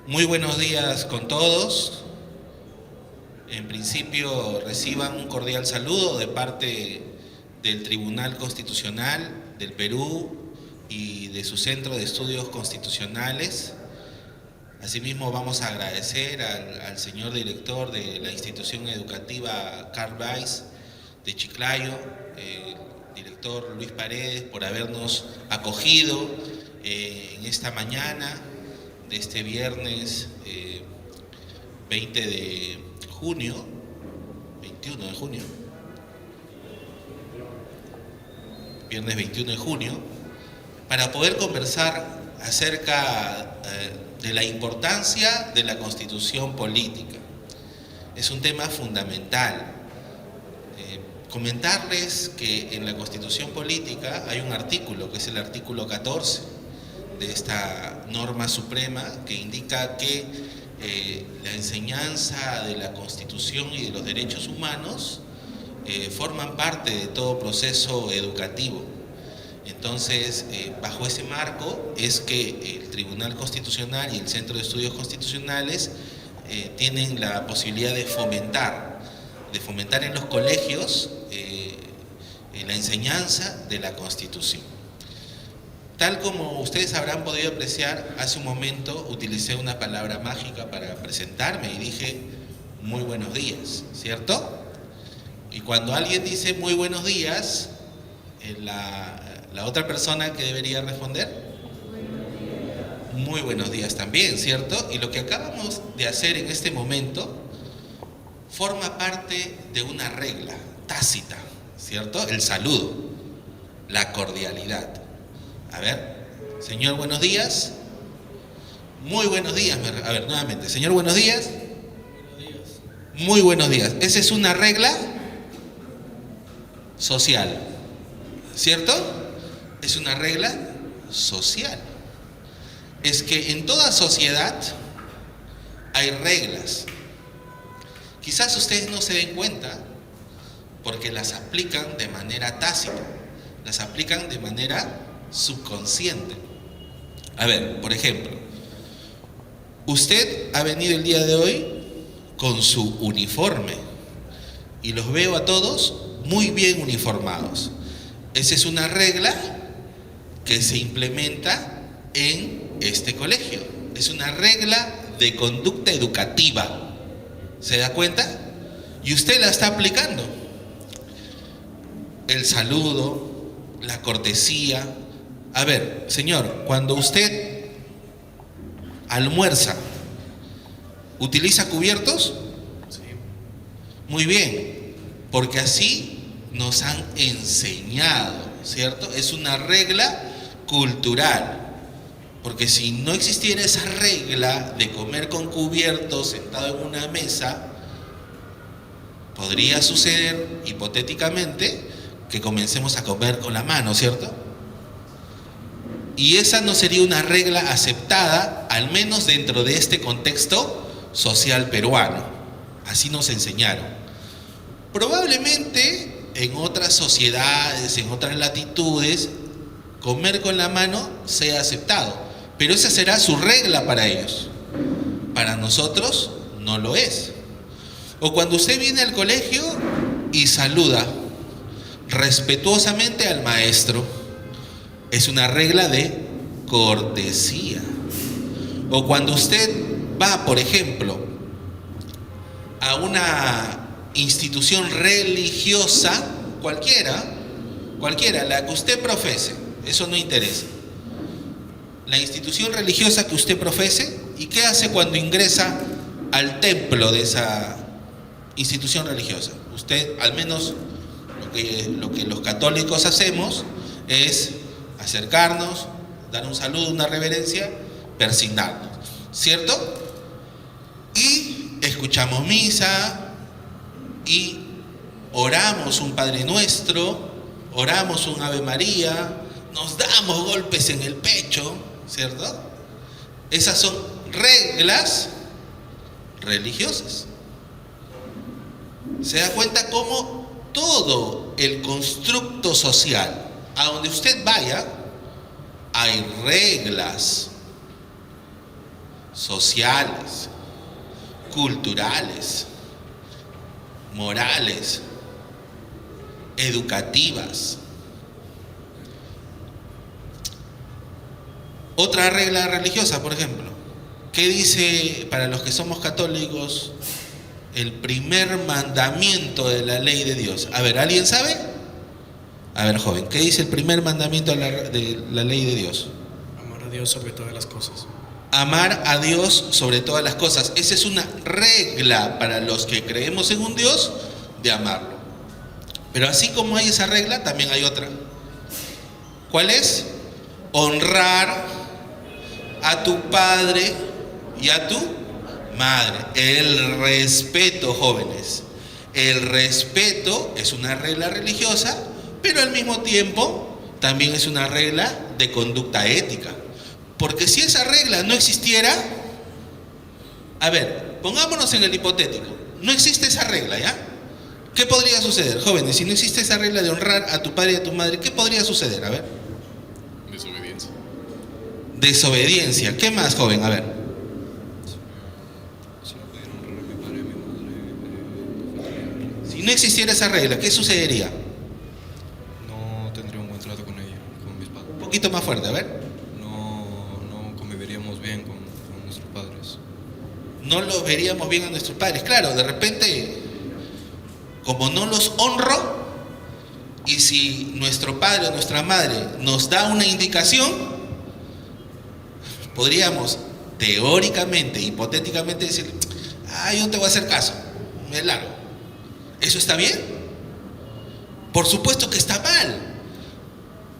Muy buenos días con todos. En principio reciban un cordial saludo de parte del Tribunal Constitucional del Perú y de su Centro de Estudios Constitucionales. Asimismo vamos a agradecer al señor director de la institución educativa Carl Weiss de Chiclayo, el director Luis Paredes, por habernos acogido en esta mañana de este viernes 20 de junio, 21 de junio, viernes 21 de junio, para poder conversar acerca de la importancia de la Constitución política. Es un tema fundamental. Comentarles que en la Constitución política hay un artículo, que es el artículo 14 de esta norma suprema, que indica que la enseñanza de la Constitución y de los derechos humanos forman parte de todo proceso educativo. Entonces, bajo ese marco es que el Tribunal Constitucional y el Centro de Estudios Constitucionales tienen la posibilidad de fomentar en los colegios la enseñanza de la Constitución. Tal como ustedes habrán podido apreciar, hace un momento utilicé una palabra mágica para presentarme y dije muy buenos días, ¿cierto? Y cuando alguien dice muy buenos días, la otra persona que debería responder, muy buenos días también, ¿cierto? Y lo que acabamos de hacer en este momento forma parte de una regla tácita, ¿cierto? El saludo, la cordialidad. A ver, señor, buenos días. Muy buenos días. A ver, nuevamente, señor, buenos días. Buenos días. Muy buenos días. Esa es una regla social, ¿cierto? Es una regla social. Es que en toda sociedad hay reglas. Quizás ustedes no se den cuenta porque las aplican de manera tácita, las aplican de manera subconsciente. A ver, por ejemplo, usted ha venido el día de hoy con su uniforme y los veo a todos muy bien uniformados. Esa es una regla que se implementa en este colegio. Es una regla de conducta educativa. ¿Se da cuenta? Y usted la está aplicando. El saludo, la cortesía. A ver, señor, cuando usted almuerza, ¿utiliza cubiertos? Sí. Muy bien, porque así nos han enseñado, ¿cierto? Es una regla cultural. Porque si no existiera esa regla de comer con cubiertos sentado en una mesa, podría suceder, hipotéticamente, que comencemos a comer con la mano, ¿cierto? Y esa no sería una regla aceptada, al menos dentro de este contexto social peruano. Así nos enseñaron. Probablemente en otras sociedades, en otras latitudes, comer con la mano sea aceptado. Pero esa será su regla para ellos. Para nosotros no lo es. O cuando usted viene al colegio y saluda respetuosamente al maestro, es una regla de cortesía. O cuando usted va, por ejemplo, a una institución religiosa, cualquiera, la que usted profese, eso no interesa. La institución religiosa que usted profese, ¿y qué hace cuando ingresa al templo de esa institución religiosa? Usted, al menos lo que los católicos hacemos es acercarnos, dar un saludo, una reverencia, persignarnos, ¿cierto? Y escuchamos misa y oramos un Padre Nuestro, oramos un Ave María, nos damos golpes en el pecho, ¿cierto? Esas son reglas religiosas. ¿Se da cuenta cómo todo el constructo social, a donde usted vaya, hay reglas? sociales, culturales, morales, educativas. Otra regla religiosa, por ejemplo, ¿qué dice para los que somos católicos el primer mandamiento de la ley de Dios? A ver, ¿alguien sabe? A ver, joven, ¿qué dice el primer mandamiento de la ley de Dios? Amar a Dios sobre todas las cosas. Amar a Dios sobre todas las cosas. Esa es una regla para los que creemos en un Dios, de amarlo. Pero así como hay esa regla, también hay otra. ¿Cuál es? Honrar a tu padre y a tu madre. El respeto, jóvenes. El respeto es una regla religiosa, pero al mismo tiempo también es una regla de conducta ética. Porque si esa regla no existiera, a ver, pongámonos en el hipotético, no existe esa regla, ¿ya? ¿Qué podría suceder, jóvenes? Si no existe esa regla de honrar a tu padre y a tu madre, ¿qué podría suceder? A ver. Desobediencia. Desobediencia. ¿Qué más, joven? A ver. Si no pudiera honrar a mi padre y a mi madre, Si no existiera esa regla, ¿qué sucedería? no tendría un buen trato con ella, con mis padres. Un poquito más fuerte, a ver. No conviviríamos bien con nuestros padres. No los veríamos bien a nuestros padres. Claro, de repente, como no los honro, y si nuestro padre o nuestra madre nos da una indicación, podríamos teóricamente, hipotéticamente decir, yo no te voy a hacer caso, me largo. ¿Eso está bien? Por supuesto que está mal.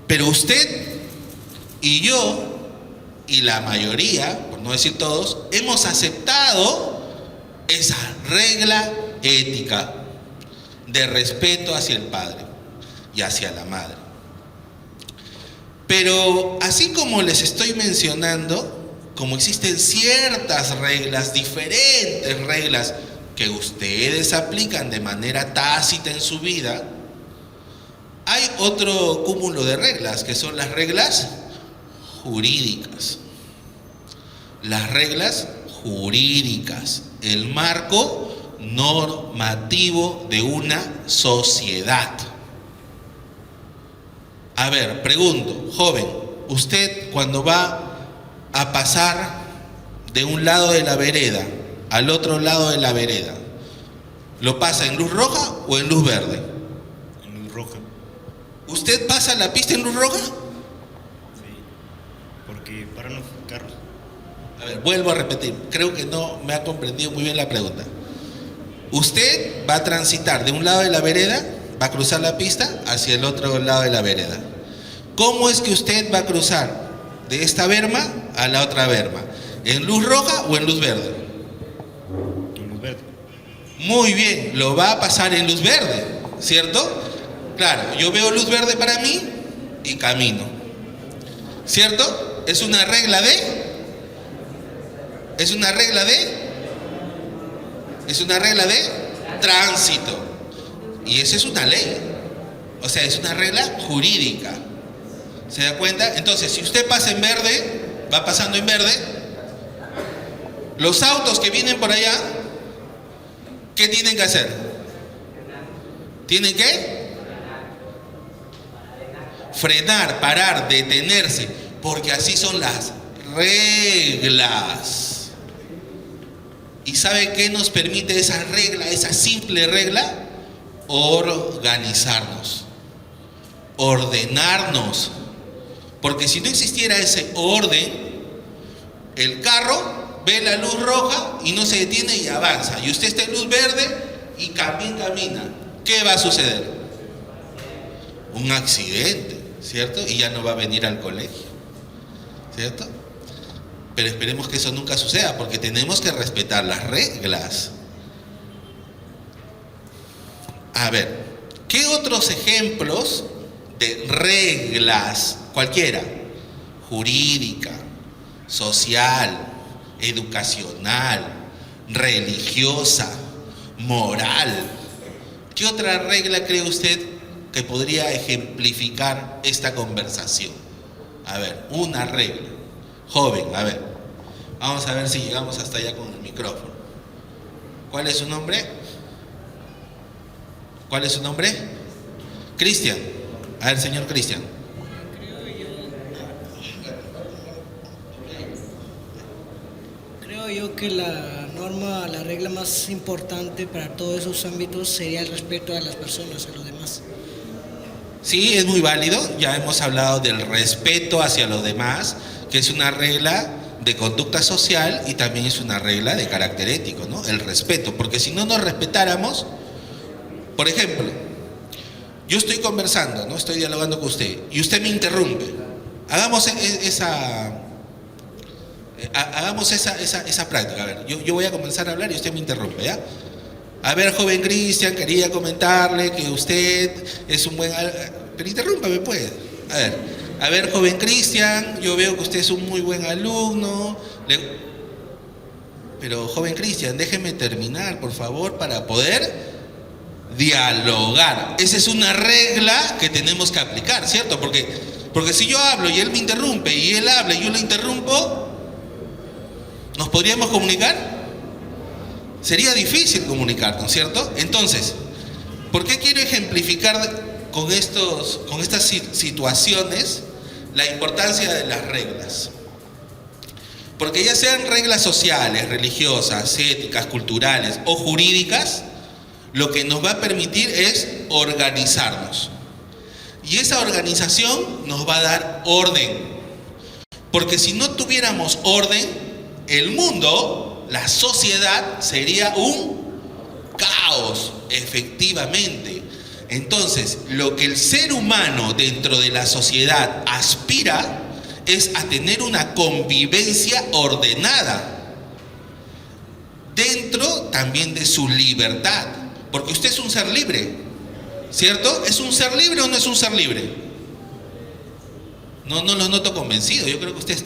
Pero usted y yo, y la mayoría, por no decir todos, hemos aceptado esa regla ética de respeto hacia el padre y hacia la madre. Pero así como les estoy mencionando, como existen ciertas reglas, diferentes reglas que ustedes aplican de manera tácita en su vida, hay otro cúmulo de reglas, que son las reglas jurídicas. Las reglas jurídicas, el marco normativo de una sociedad. A ver, pregunto, joven, usted cuando va a pasar de un lado de la vereda al otro lado de la vereda, ¿lo pasa en luz roja o en luz verde? En luz roja. ¿Usted pasa la pista en luz roja? Sí. Porque paran los carros. A ver, vuelvo a repetir, creo que no me ha comprendido muy bien la pregunta. Usted va a transitar de un lado de la vereda, va a cruzar la pista hacia el otro lado de la vereda. ¿Cómo es que usted va a cruzar de esta berma a la otra berma? ¿En luz roja o en luz verde? En luz verde. Muy bien, lo va a pasar en luz verde, ¿cierto? Claro, yo veo luz verde para mí y camino, ¿cierto? Es una regla de tránsito. Y esa es una ley. O sea, es una regla jurídica. ¿Se da cuenta? Entonces, si usted pasa en verde, va pasando en verde, los autos que vienen por allá, ¿qué tienen que hacer? ¿Tienen que? Frenar, parar, detenerse, porque así son las reglas. ¿Y sabe qué nos permite esa regla, esa simple regla? Organizarnos, ordenarnos. Porque si no existiera ese orden, el carro ve la luz roja y no se detiene y avanza. Y usted está en luz verde y camina. ¿Qué va a suceder? Un accidente, ¿cierto? Y ya no va a venir al colegio, ¿cierto? Pero esperemos que eso nunca suceda, porque tenemos que respetar las reglas. A ver, ¿qué otros ejemplos de reglas, cualquiera, jurídica, social, educacional, religiosa, moral, qué otra regla cree usted que podría ejemplificar esta conversación? A ver, una regla. Joven, a ver, Vamos a ver si llegamos hasta allá con el micrófono. ¿Cuál es su nombre? ¿Cuál es su nombre? Cristian. A ver, señor Cristian. Creo yo que la norma, la regla más importante para todos esos ámbitos sería el respeto a las personas, a los demás. Sí, es muy válido. Ya hemos hablado del respeto hacia los demás, que es una regla de conducta social y también es una regla de carácter ético, ¿no? El respeto, porque si no nos respetáramos, por ejemplo, yo estoy conversando, ¿no? Estoy dialogando con usted y usted me interrumpe. Hagamos esa práctica. A ver, yo voy a comenzar a hablar y usted me interrumpe, ¿ya? A ver, joven Cristian, quería comentarle que usted es un buen... Pero interrúmpame, pues. A ver, joven Cristian, yo veo que usted es un muy buen alumno. Pero, joven Cristian, déjeme terminar, por favor, para poder dialogar. Esa es una regla que tenemos que aplicar, ¿cierto? Porque si yo hablo y él me interrumpe y él habla y yo lo interrumpo, ¿nos podríamos comunicar? Sería difícil comunicarnos, ¿cierto? Entonces, ¿por qué quiero ejemplificar con estas situaciones la importancia de las reglas? Porque ya sean reglas sociales, religiosas, éticas, culturales o jurídicas, lo que nos va a permitir es organizarnos. Y esa organización nos va a dar orden. Porque si no tuviéramos orden, el mundo, la sociedad, sería un caos, efectivamente. Entonces, lo que el ser humano dentro de la sociedad aspira es a tener una convivencia ordenada, dentro también de su libertad. Porque usted es un ser libre, ¿cierto? ¿Es un ser libre o no es un ser libre? No lo noto convencido. Yo creo que ustedes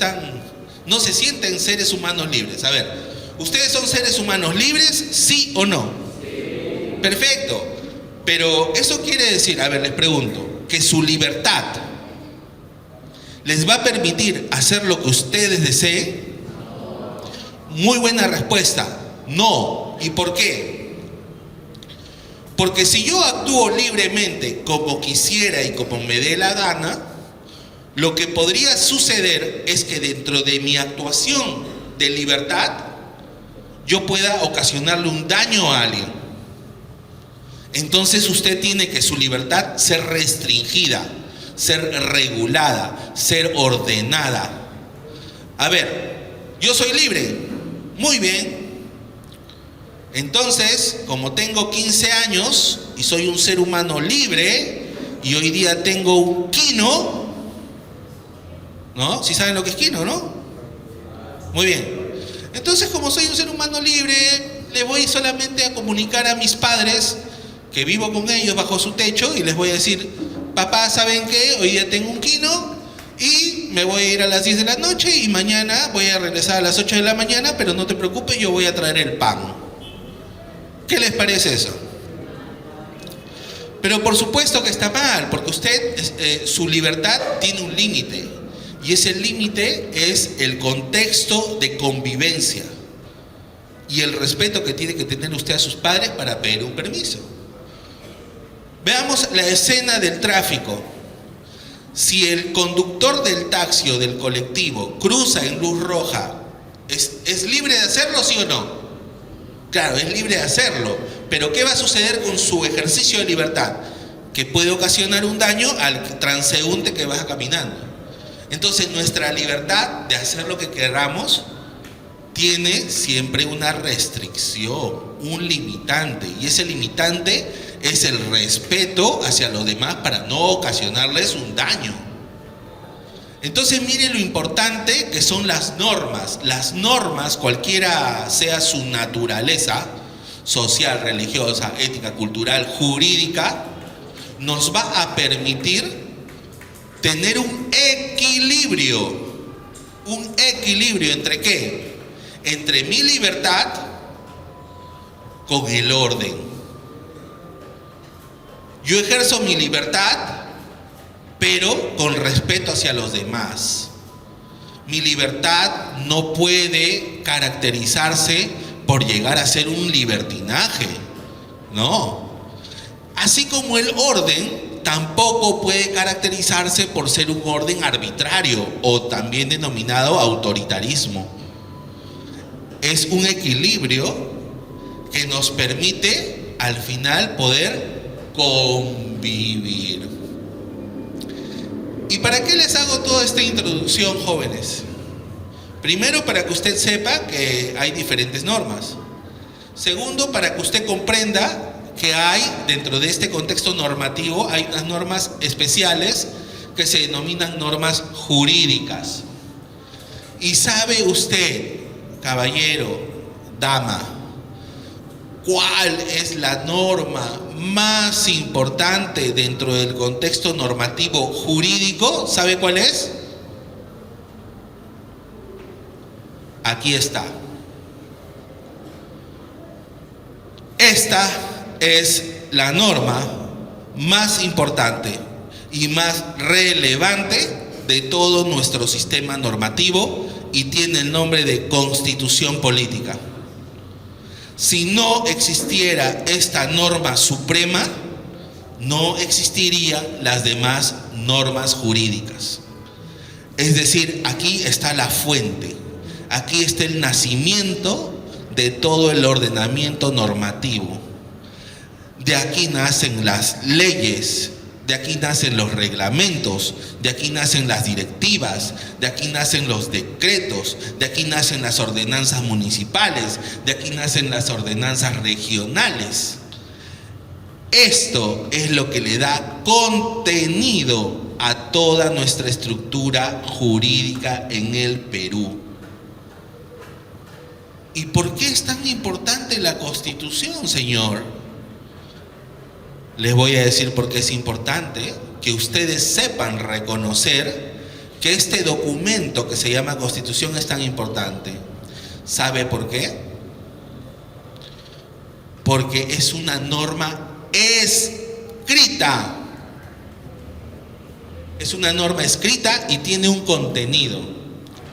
no se sienten seres humanos libres. A ver, ¿ustedes son seres humanos libres, sí o no? Sí. Perfecto. Pero eso quiere decir, a ver, les pregunto, que su libertad les va a permitir hacer lo que ustedes deseen. Muy buena respuesta. No. ¿Y por qué? Porque si yo actúo libremente como quisiera y como me dé la gana, lo que podría suceder es que dentro de mi actuación de libertad, yo pueda ocasionarle un daño a alguien. Entonces usted tiene que su libertad ser restringida, ser regulada, ser ordenada. A ver, yo soy libre. Muy bien. Entonces, como tengo 15 años y soy un ser humano libre y hoy día tengo un quino, ¿no? ¿Sí saben lo que es quino, no? Muy bien. Entonces, como soy un ser humano libre, le voy solamente a comunicar a mis padres que vivo con ellos bajo su techo y les voy a decir: papá, ¿saben qué? Hoy día tengo un quino y me voy a ir a las 10 de la noche y mañana voy a regresar a las 8 de la mañana, pero no te preocupes, yo voy a traer el pan. ¿Qué les parece eso? Pero por supuesto que está mal, porque usted, su libertad tiene un límite, y ese límite es el contexto de convivencia y el respeto que tiene que tener usted a sus padres para pedir un permiso. Veamos la escena del tráfico. Si el conductor del taxi o del colectivo cruza en luz roja, ¿es libre de hacerlo, sí o no? Claro, es libre de hacerlo, pero ¿qué va a suceder con su ejercicio de libertad? Que puede ocasionar un daño al transeúnte que va caminando. Entonces, nuestra libertad de hacer lo que queramos tiene siempre una restricción, un limitante, y ese limitante es el respeto hacia los demás para no ocasionarles un daño. Entonces, mire lo importante que son las normas. Las normas, cualquiera sea su naturaleza, social, religiosa, ética, cultural, jurídica, nos va a permitir tener un equilibrio. ¿Un equilibrio entre qué? Entre mi libertad con el orden. Yo ejerzo mi libertad, pero con respeto hacia los demás. Mi libertad no puede caracterizarse por llegar a ser un libertinaje. No. Así como el orden tampoco puede caracterizarse por ser un orden arbitrario o también denominado autoritarismo. Es un equilibrio que nos permite al final poder convivir. ¿Y para qué les hago toda esta introducción, jóvenes? Primero, para que usted sepa que hay diferentes normas. Segundo, para que usted comprenda que hay, dentro de este contexto normativo, hay unas normas especiales que se denominan normas jurídicas. Y sabe usted, caballero, dama, ¿cuál es la norma más importante dentro del contexto normativo jurídico? ¿Sabe cuál es? Aquí está. Esta es la norma más importante y más relevante de todo nuestro sistema normativo y tiene el nombre de Constitución Política. Si no existiera esta norma suprema, no existirían las demás normas jurídicas. Es decir, aquí está la fuente, aquí está el nacimiento de todo el ordenamiento normativo. De aquí nacen las leyes, de aquí nacen los reglamentos, de aquí nacen las directivas, de aquí nacen los decretos, de aquí nacen las ordenanzas municipales, de aquí nacen las ordenanzas regionales. Esto es lo que le da contenido a toda nuestra estructura jurídica en el Perú. ¿Y por qué es tan importante la Constitución, señor? Les voy a decir por qué es importante que ustedes sepan reconocer que este documento que se llama Constitución es tan importante. ¿Sabe por qué? Porque es una norma escrita. Es una norma escrita y tiene un contenido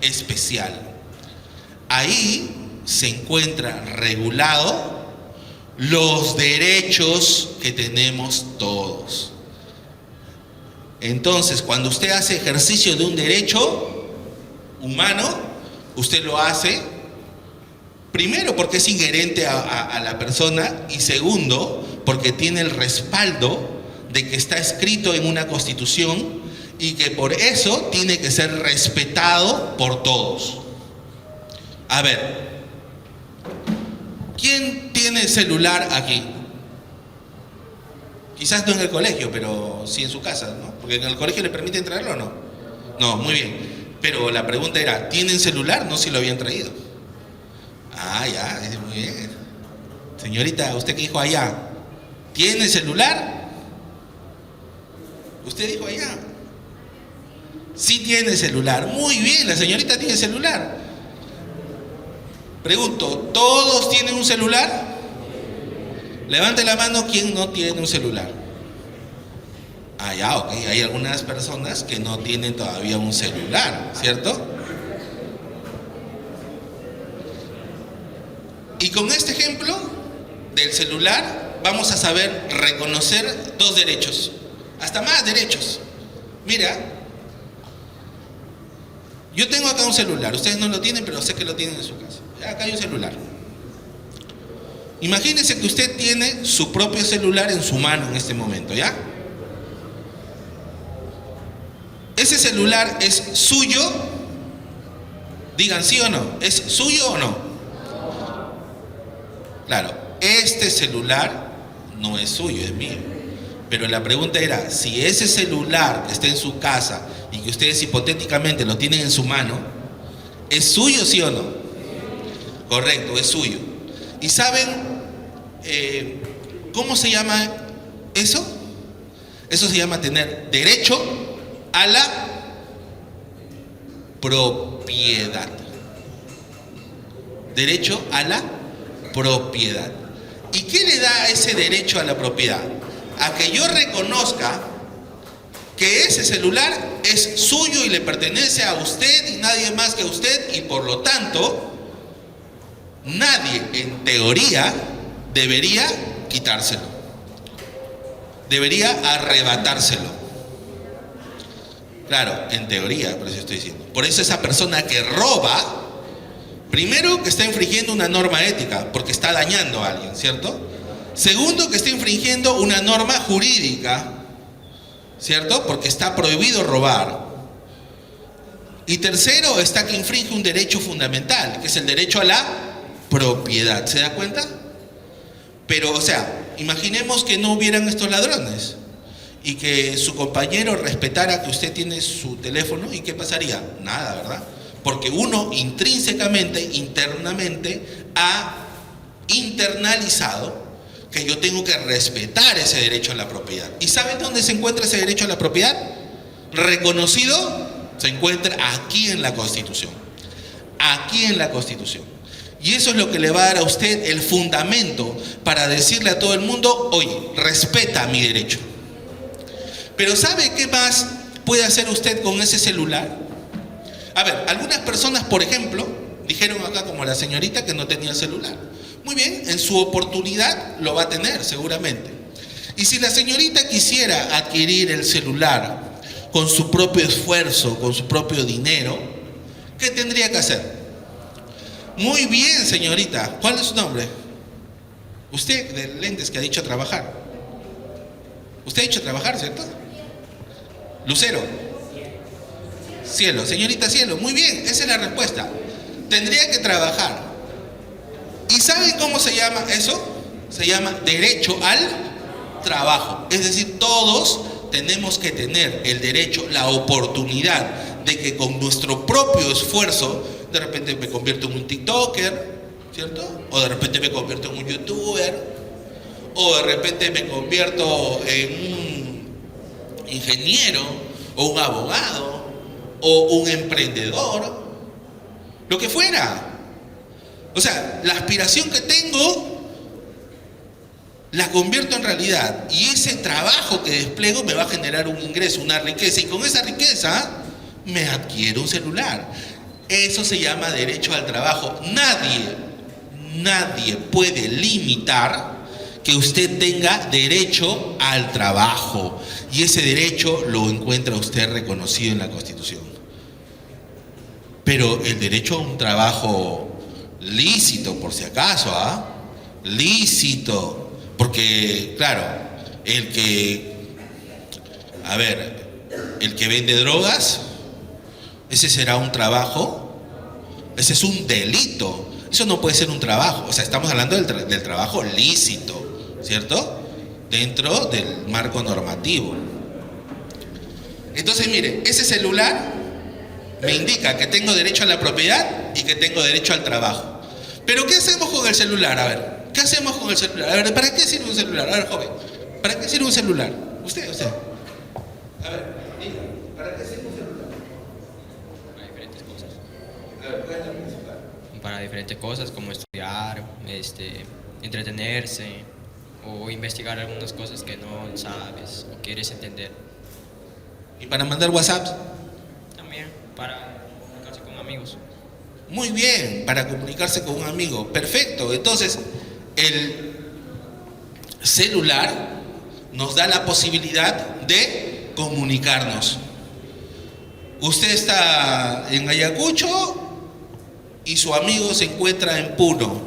especial. Ahí se encuentra regulado los derechos que tenemos todos. Entonces, cuando usted hace ejercicio de un derecho humano, usted lo hace primero porque es inherente a la persona y segundo porque tiene el respaldo de que está escrito en una constitución y que por eso tiene que ser respetado por todos. A ver, ¿quién tiene celular aquí? Quizás no en el colegio, pero sí en su casa, ¿no? Porque en el colegio le permiten traerlo o no. No, muy bien. Pero la pregunta era, ¿tienen celular? No, si lo habían traído. Ah, ya, muy bien. Señorita, ¿usted qué dijo allá? ¿Tiene celular? Usted dijo allá. Sí tiene celular. Muy bien, la señorita tiene celular. Pregunto, ¿todos tienen un celular? Levante la mano quien no tiene un celular. Ah, ya, ok. Hay algunas personas que no tienen todavía un celular, ¿cierto? Y con este ejemplo del celular vamos a saber reconocer dos derechos, hasta más derechos. Mira, yo tengo acá un celular, ustedes no lo tienen, pero sé que lo tienen en su casa. Acá hay un celular. Imagínense que usted tiene su propio celular en su mano en este momento, ¿ya? ¿Ese celular es suyo? Digan sí o no. ¿Es suyo o no? Claro, este celular no es suyo, es mío. Pero la pregunta era, si ese celular que está en su casa y que ustedes hipotéticamente lo tienen en su mano, ¿es suyo sí o no? Correcto, es suyo. ¿Y saben cómo se llama eso? Eso se llama tener derecho a la propiedad. Derecho a la propiedad. ¿Y qué le da ese derecho a la propiedad? A que yo reconozca que ese celular es suyo y le pertenece a usted y nadie más que a usted, y por lo tanto, nadie en teoría debería quitárselo, debería arrebatárselo. Claro, en teoría, por eso estoy diciendo. Por eso esa persona que roba, primero que está infringiendo una norma ética, porque está dañando a alguien, ¿cierto? Segundo, que está infringiendo una norma jurídica, ¿cierto? Porque está prohibido robar. Y tercero, está que infringe un derecho fundamental, que es el derecho a la propiedad. ¿Se da cuenta? Pero, o sea, imaginemos que no hubieran estos ladrones y que su compañero respetara que usted tiene su teléfono, ¿y qué pasaría? Nada, ¿verdad? Porque uno intrínsecamente, internamente, ha internalizado que yo tengo que respetar ese derecho a la propiedad. ¿Y saben dónde se encuentra ese derecho a la propiedad? Reconocido, se encuentra aquí en la Constitución. Aquí en la Constitución. Y eso es lo que le va a dar a usted el fundamento para decirle a todo el mundo: oye, respeta mi derecho. Pero ¿sabe qué más puede hacer usted con ese celular? A ver, algunas personas, por ejemplo, dijeron acá, como la señorita, que no tenía celular. Muy bien, en su oportunidad lo va a tener seguramente. Y si la señorita quisiera adquirir el celular con su propio esfuerzo, con su propio dinero, ¿qué tendría que hacer? Muy bien, señorita. ¿Cuál es su nombre? Usted, de lentes, que ha dicho trabajar. Usted ha dicho trabajar, ¿cierto? Lucero. Cielo. Señorita Cielo. Muy bien, esa es la respuesta. Tendría que trabajar. ¿Y saben cómo se llama eso? Se llama derecho al trabajo. Es decir, todos tenemos que tener el derecho, la oportunidad de que con nuestro propio esfuerzo, de repente me convierto en un TikToker, ¿cierto? O de repente me convierto en un YouTuber, o de repente me convierto en un ingeniero, o un abogado, o un emprendedor, lo que fuera. O sea, la aspiración que tengo la convierto en realidad, y ese trabajo que despliego me va a generar un ingreso, una riqueza, y con esa riqueza me adquiero un celular. Eso se llama derecho al trabajo. Nadie puede limitar que usted tenga derecho al trabajo, y ese derecho lo encuentra usted reconocido en la Constitución. Pero el derecho a un trabajo lícito, por si acaso, ¿ah? Lícito, porque claro, el que vende drogas, ese será un trabajo, ese es un delito, eso no puede ser un trabajo. O sea, estamos hablando del trabajo lícito, ¿cierto? Dentro del marco normativo. Entonces, mire, ese celular me indica que tengo derecho a la propiedad y que tengo derecho al trabajo. Pero ¿qué hacemos con el celular? A ver, ¿qué hacemos con el celular? A ver, ¿para qué sirve un celular? A ver, joven, ¿para qué sirve un celular? Usted. A ver, diga, ¿para qué sirve un celular? Para diferentes cosas. A ver, ¿cuál es la principal? Para diferentes cosas como estudiar, entretenerse o investigar algunas cosas que no sabes o quieres entender. ¿Y para mandar WhatsApp? También para comunicarse con amigos. Muy bien, para comunicarse con un amigo. Perfecto. Entonces, el celular nos da la posibilidad de comunicarnos. Usted está en Ayacucho y su amigo se encuentra en Puno.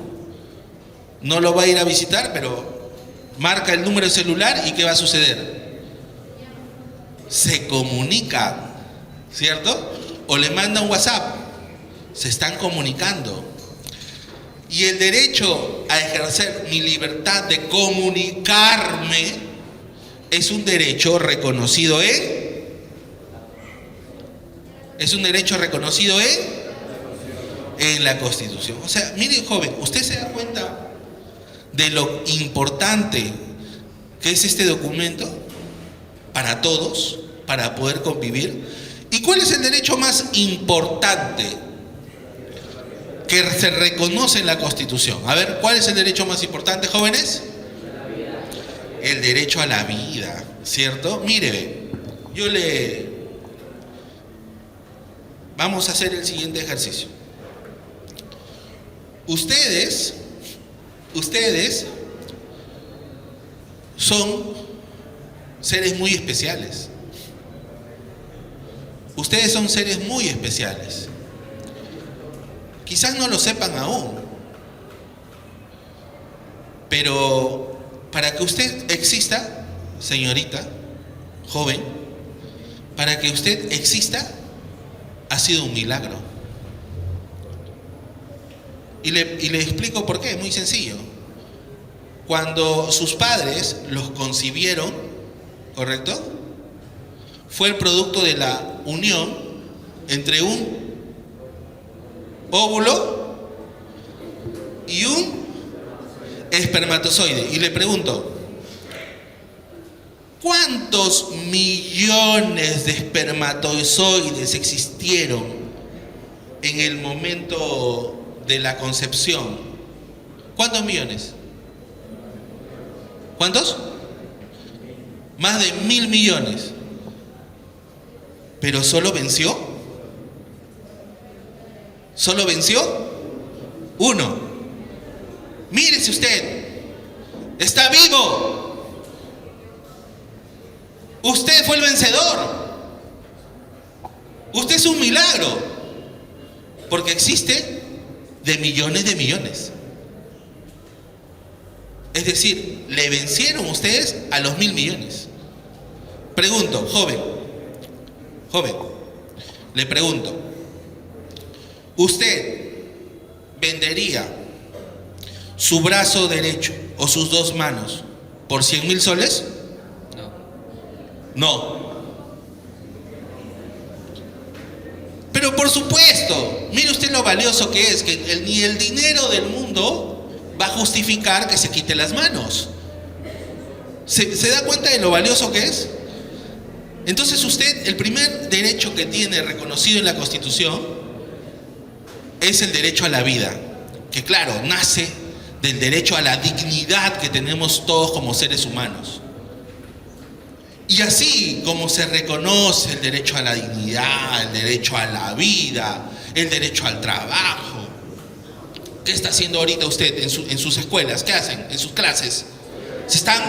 No lo va a ir a visitar, pero marca el número de celular y ¿qué va a suceder? Se comunican, ¿cierto? O le manda un WhatsApp. Se están comunicando. Y el derecho a ejercer mi libertad de comunicarme es un derecho reconocido en la Constitución. O sea, mire, joven, usted se da cuenta de lo importante que es este documento para todos, para poder convivir. ¿Y cuál es el derecho más importante que se reconoce en la Constitución? A ver, ¿cuál es el derecho más importante, jóvenes? El derecho a la vida, ¿cierto? Mire, yo le vamos a hacer el siguiente ejercicio. Ustedes son seres muy especiales. Ustedes son seres muy especiales. Quizás no lo sepan aún, pero para que usted exista, señorita, joven, para que usted exista, ha sido un milagro. Y le explico por qué, muy sencillo. Cuando sus padres los concibieron, ¿correcto? Fue el producto de la unión entre un óvulo y un espermatozoide. Y le pregunto, ¿cuántos millones de espermatozoides existieron en el momento de la concepción? ¿Cuántos millones? ¿Cuántos? Más de 1.000 millones. Pero solo venció uno. Mírese usted, está vivo. Usted fue el vencedor. Usted es un milagro, porque existe de millones de millones. Es decir, le vencieron ustedes a los 1.000 millones. Pregunto, joven, le pregunto, ¿usted vendería su brazo derecho o sus dos manos por 100.000 soles? No. Pero por supuesto, mire usted lo valioso que es, que ni el dinero del mundo va a justificar que se quite las manos. ¿Se da cuenta de lo valioso que es? Entonces usted, el primer derecho que tiene reconocido en la Constitución es el derecho a la vida, que claro, nace del derecho a la dignidad que tenemos todos como seres humanos. Y así como se reconoce el derecho a la dignidad, el derecho a la vida, el derecho al trabajo, ¿qué está haciendo ahorita usted en sus escuelas? ¿Qué hacen en sus clases? Se están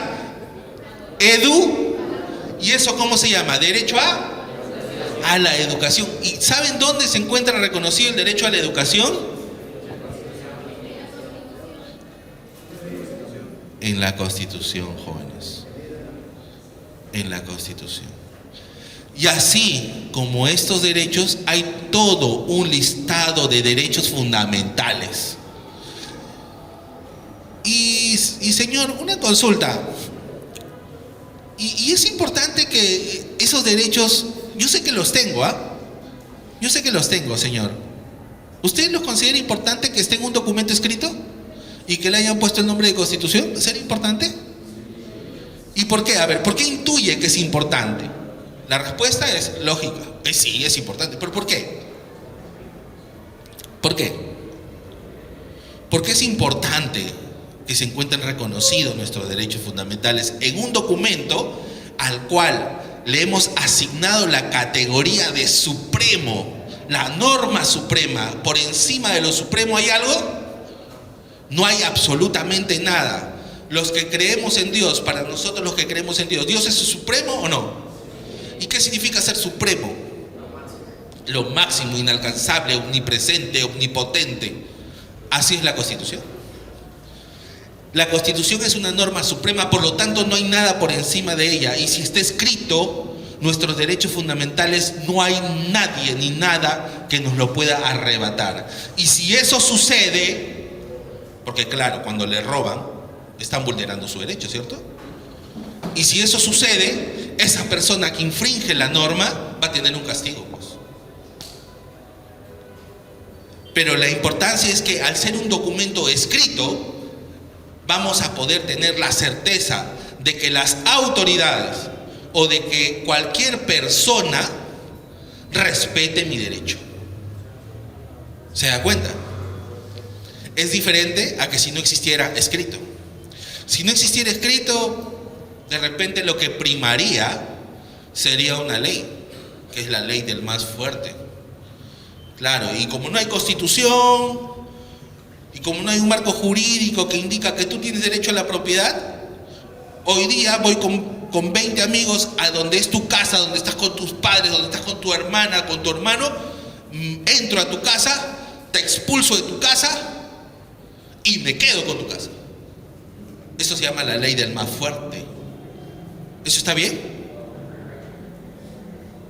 ¿y eso cómo se llama? Derecho a la educación. ¿Y saben dónde se encuentra reconocido el derecho a la educación? En la Constitución, jóvenes. En la Constitución. Y así como estos derechos, hay todo un listado de derechos fundamentales. Y señor, una consulta. Y es importante que esos derechos, yo sé que los tengo, Yo sé que los tengo, señor. ¿Usted los considera importante que esté en un documento escrito y que le hayan puesto el nombre de Constitución? ¿Será importante? ¿Y por qué? A ver, ¿por qué intuye que es importante? La respuesta es lógica. Sí, es importante. ¿Pero por qué? ¿Por qué? Porque es importante que se encuentren reconocidos nuestros derechos fundamentales en un documento al cual le hemos asignado la categoría de supremo, la norma suprema. Por encima de lo supremo, ¿hay algo? No hay absolutamente nada. Los que creemos en Dios, para nosotros los que creemos en Dios, ¿Dios es supremo o no? ¿Y qué significa ser supremo? Lo máximo, inalcanzable, omnipresente, omnipotente. Así es la Constitución. La Constitución es una norma suprema, por lo tanto no hay nada por encima de ella. Y si está escrito nuestros derechos fundamentales, no hay nadie ni nada que nos lo pueda arrebatar. Y si eso sucede, porque claro, cuando le roban, están vulnerando su derecho, ¿cierto? Y si eso sucede, esa persona que infringe la norma va a tener un castigo, pues. Pero la importancia es que al ser un documento escrito, vamos a poder tener la certeza de que las autoridades o de que cualquier persona respete mi derecho. ¿Se da cuenta? Es diferente a que si no existiera escrito. Si no existiera escrito, de repente lo que primaría sería una ley, que es la ley del más fuerte. Claro, y como no hay constitución, y como no hay un marco jurídico que indica que tú tienes derecho a la propiedad, hoy día voy con 20 amigos a donde es tu casa, donde estás con tus padres, donde estás con tu hermana, con tu hermano, entro a tu casa, te expulso de tu casa y me quedo con tu casa. Eso se llama la ley del más fuerte. ¿Eso está bien?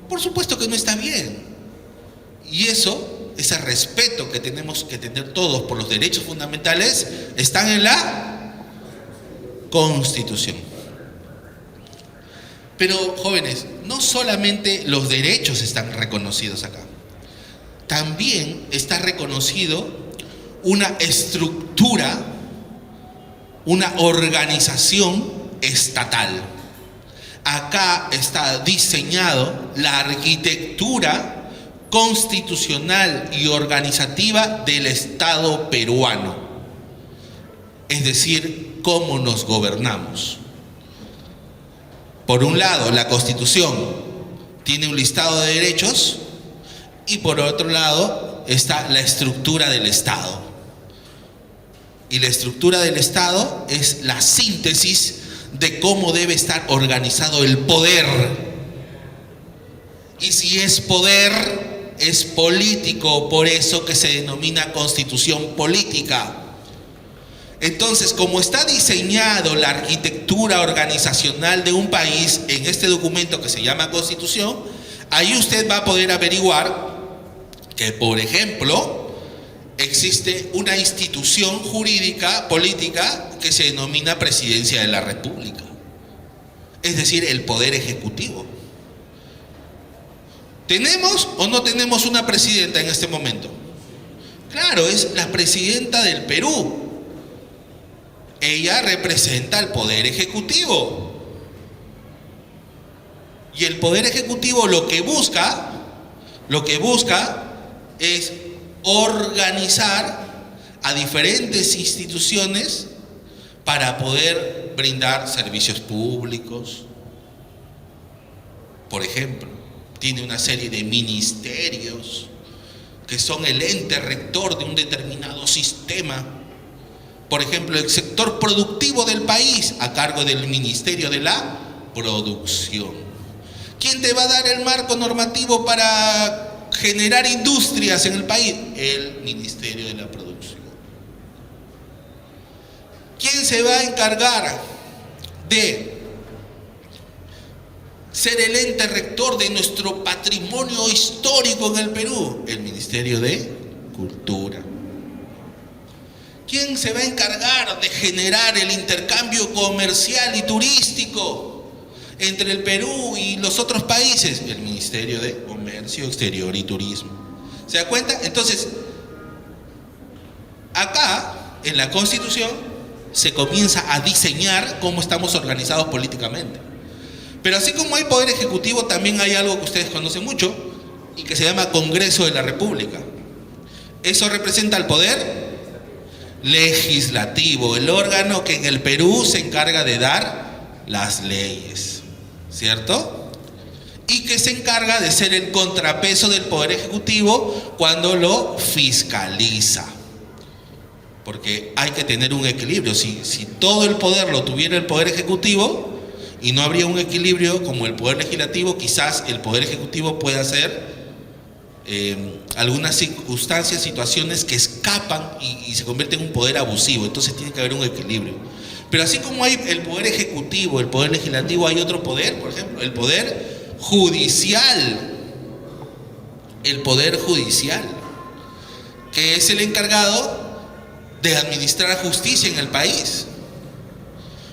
Por supuesto que no está bien. Y eso, ese respeto que tenemos que tener todos por los derechos fundamentales, están en la Constitución. Pero, jóvenes, no solamente los derechos están reconocidos acá, también está reconocido una estructura, una organización estatal. Acá está diseñado la arquitectura constitucional y organizativa del Estado peruano, es decir, cómo nos gobernamos. Por un lado, la Constitución tiene un listado de derechos y por otro lado está la estructura del Estado. Y la estructura del Estado es la síntesis de cómo debe estar organizado el poder. Y si es poder, es político, por eso que se denomina constitución política. Entonces, como está diseñado la arquitectura organizacional de un país en este documento que se llama Constitución, ahí usted va a poder averiguar que, por ejemplo, existe una institución jurídica, política, que se denomina Presidencia de la República. Es decir, el Poder Ejecutivo. ¿Tenemos o no tenemos una presidenta en este momento? Claro, es la presidenta del Perú. Ella representa al Poder Ejecutivo. Y el Poder Ejecutivo lo que busca es organizar a diferentes instituciones para poder brindar servicios públicos. Por ejemplo, tiene una serie de ministerios que son el ente rector de un determinado sistema. Por ejemplo, el sector productivo del país a cargo del Ministerio de la Producción. ¿Quién te va a dar el marco normativo para generar industrias en el país? El Ministerio de la Producción. ¿Quién se va a encargar de ser el ente rector de nuestro patrimonio histórico en el Perú? El Ministerio de Cultura. ¿Quién se va a encargar de generar el intercambio comercial y turístico entre el Perú y los otros países? El Ministerio de Comercio Exterior y Turismo. ¿Se da cuenta? Entonces, acá, en la Constitución, se comienza a diseñar cómo estamos organizados políticamente. Pero así como hay poder ejecutivo, también hay algo que ustedes conocen mucho y que se llama Congreso de la República. Eso representa al poder legislativo, el órgano que en el Perú se encarga de dar las leyes, ¿cierto? Y que se encarga de ser el contrapeso del poder ejecutivo cuando lo fiscaliza. Porque hay que tener un equilibrio. Si todo el poder lo tuviera el poder ejecutivo y no habría un equilibrio como el poder legislativo, quizás el poder ejecutivo pueda hacer algunas circunstancias, situaciones que escapan y se convierten en un poder abusivo. Entonces tiene que haber un equilibrio. Pero así como hay el poder ejecutivo, el poder legislativo, hay otro poder, por ejemplo, el poder judicial. El poder judicial, que es el encargado de administrar justicia en el país.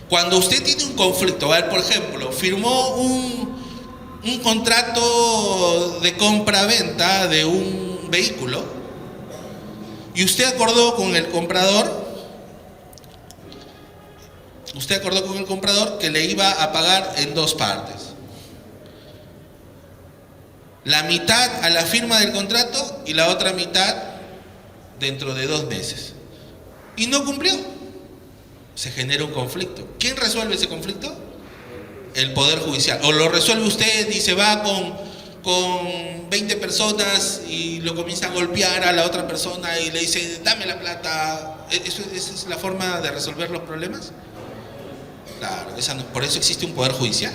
Cuando usted tiene un conflicto, a ver, por ejemplo, firmó un contrato de compra-venta de un vehículo y usted acordó con el comprador que le iba a pagar en dos partes. La mitad a la firma del contrato y la otra mitad dentro de 2 meses. Y no cumplió. Se genera un conflicto. ¿Quién resuelve ese conflicto? El Poder Judicial. O lo resuelve usted y se va con 20 personas y lo comienza a golpear a la otra persona y le dice, dame la plata. ¿Esa es la forma de resolver los problemas? Claro, por eso existe un poder judicial.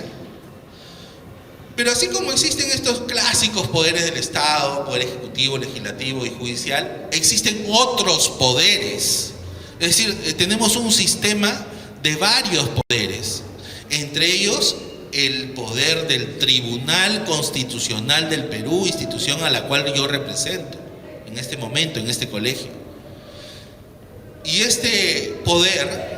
Pero así como existen estos clásicos poderes del Estado, poder ejecutivo, legislativo y judicial, existen otros poderes. Es decir, tenemos un sistema de varios poderes, entre ellos el poder del Tribunal Constitucional del Perú, institución a la cual yo represento en este momento, en este colegio. Y este poder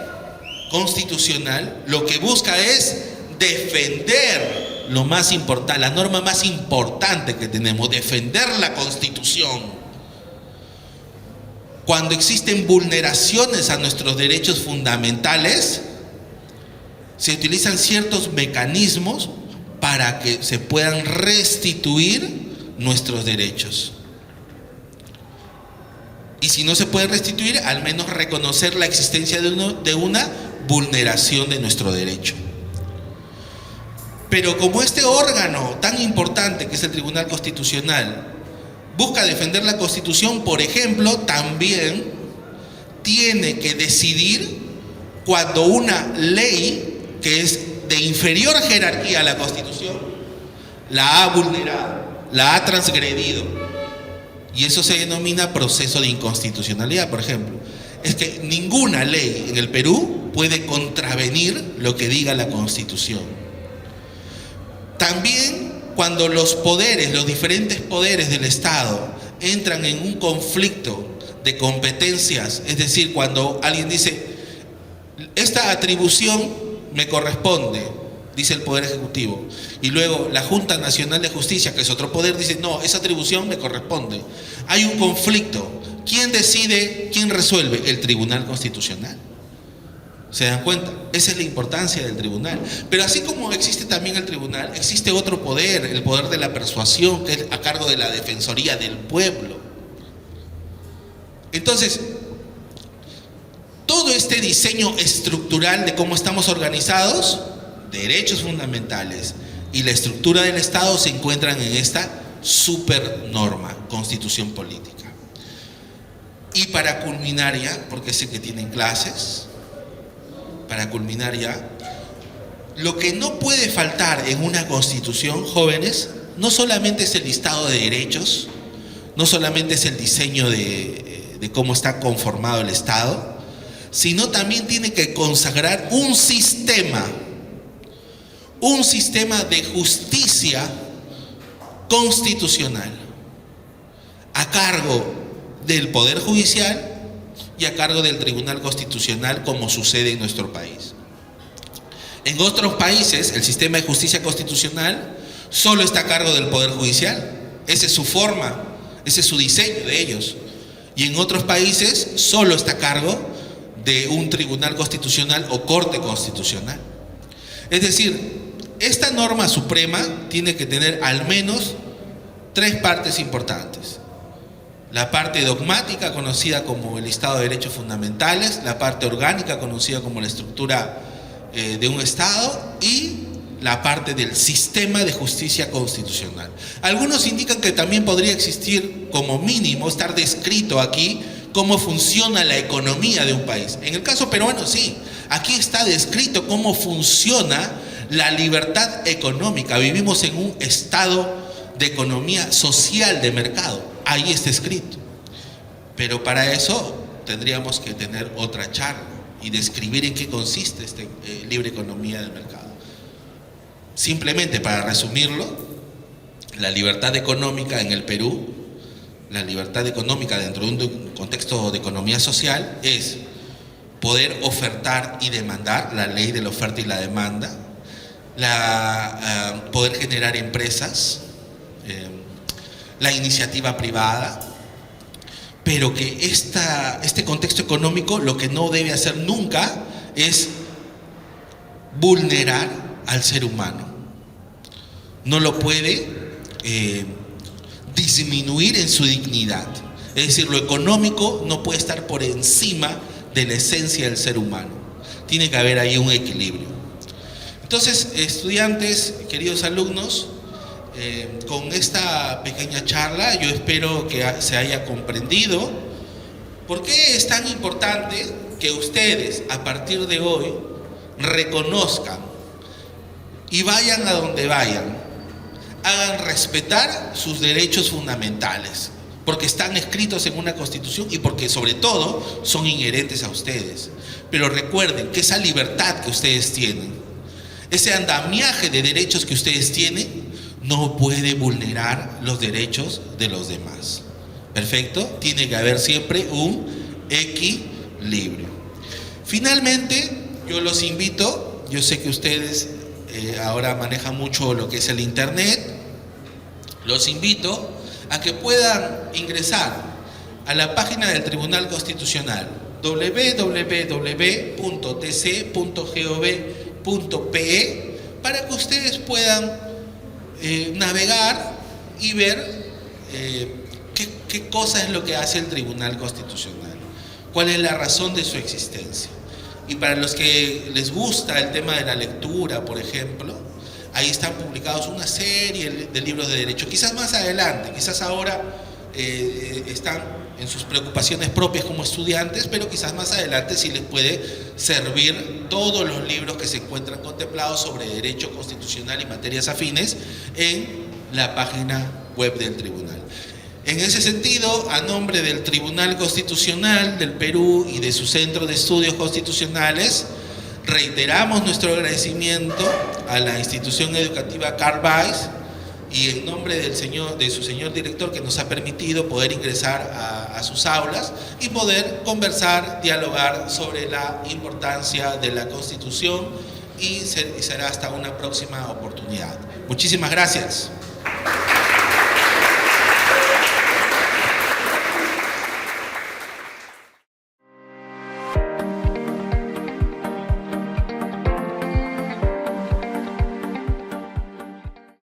constitucional lo que busca es defender lo más importante, la norma más importante que tenemos, defender la Constitución. Cuando existen vulneraciones a nuestros derechos fundamentales, se utilizan ciertos mecanismos para que se puedan restituir nuestros derechos. Y si no se puede restituir, al menos reconocer la existencia de una vulneración de nuestro derecho. Pero como este órgano tan importante que es el Tribunal Constitucional busca defender la Constitución, por ejemplo, también tiene que decidir cuando una ley que es de inferior jerarquía a la Constitución la ha vulnerado, la ha transgredido. Y eso se denomina proceso de inconstitucionalidad, por ejemplo. Es que ninguna ley en el Perú puede contravenir lo que diga la Constitución. También cuando los poderes, los diferentes poderes del Estado entran en un conflicto de competencias, es decir, cuando alguien dice, esta atribución me corresponde, dice el Poder Ejecutivo, y luego la Junta Nacional de Justicia, que es otro poder, dice, no, esa atribución me corresponde. Hay un conflicto. ¿Quién decide, quién resuelve? El Tribunal Constitucional. ¿Se dan cuenta? Esa es la importancia del tribunal. Pero así como existe también el tribunal, existe otro poder, el poder de la persuasión, que es a cargo de la Defensoría del Pueblo. Entonces, todo este diseño estructural de cómo estamos organizados, derechos fundamentales y la estructura del Estado se encuentran en esta supernorma, Constitución Política. Y para culminar ya, porque sé que tienen clases, para culminar ya, lo que no puede faltar en una Constitución, jóvenes, no solamente es el listado de derechos, no solamente es el diseño de cómo está conformado el Estado, sino también tiene que consagrar un sistema de justicia constitucional a cargo del Poder Judicial y a cargo del Tribunal Constitucional, como sucede en nuestro país. En otros países, el sistema de justicia constitucional solo está a cargo del Poder Judicial. Esa es su forma, ese es su diseño de ellos. Y en otros países solo está a cargo de un Tribunal Constitucional o Corte Constitucional. Es decir, esta norma suprema tiene que tener al menos 3 partes importantes. La parte dogmática, conocida como el listado de derechos fundamentales, la parte orgánica, conocida como la estructura de un Estado, y la parte del sistema de justicia constitucional. Algunos indican que también podría existir, como mínimo, estar descrito aquí cómo funciona la economía de un país. En el caso peruano, sí, aquí está descrito cómo funciona la libertad económica. Vivimos en un estado de economía social de mercado. Ahí está escrito. Pero para eso tendríamos que tener otra charla y describir en qué consiste esta libre economía del mercado. Simplemente para resumirlo, la libertad económica en el Perú, la libertad económica dentro de un contexto de economía social, es poder ofertar y demandar, la ley de la oferta y la demanda, poder generar empresas, la iniciativa privada, pero que este contexto económico lo que no debe hacer nunca es vulnerar al ser humano. No lo puede disminuir en su dignidad. Es decir, lo económico no puede estar por encima de la esencia del ser humano. Tiene que haber ahí un equilibrio. Entonces, estudiantes, queridos alumnos, con esta pequeña charla yo espero que se haya comprendido por qué es tan importante que ustedes a partir de hoy reconozcan y vayan a donde vayan, hagan respetar sus derechos fundamentales, porque están escritos en una constitución y porque sobre todo son inherentes a ustedes. Pero recuerden que esa libertad que ustedes tienen, ese andamiaje de derechos que ustedes tienen, no puede vulnerar los derechos de los demás. ¿Perfecto? Tiene que haber siempre un equilibrio. Finalmente, yo los invito, yo sé que ustedes ahora manejan mucho lo que es el internet, los invito a que puedan ingresar a la página del Tribunal Constitucional www.tc.gov.pe para que ustedes puedan navegar y ver qué cosa es lo que hace el Tribunal Constitucional, cuál es la razón de su existencia. Y para los que les gusta el tema de la lectura, por ejemplo, ahí están publicados una serie de libros de derecho. Quizás más adelante, quizás ahora están en sus preocupaciones propias como estudiantes, pero quizás más adelante sí les puede servir todos los libros que se encuentran contemplados sobre derecho constitucional y materias afines en la página web del tribunal. En ese sentido, a nombre del Tribunal Constitucional del Perú y de su Centro de Estudios Constitucionales, reiteramos nuestro agradecimiento a la institución educativa Carl Weiss y en nombre de su señor director, que nos ha permitido poder ingresar a sus aulas y poder conversar, dialogar sobre la importancia de la Constitución y será hasta una próxima oportunidad. Muchísimas gracias.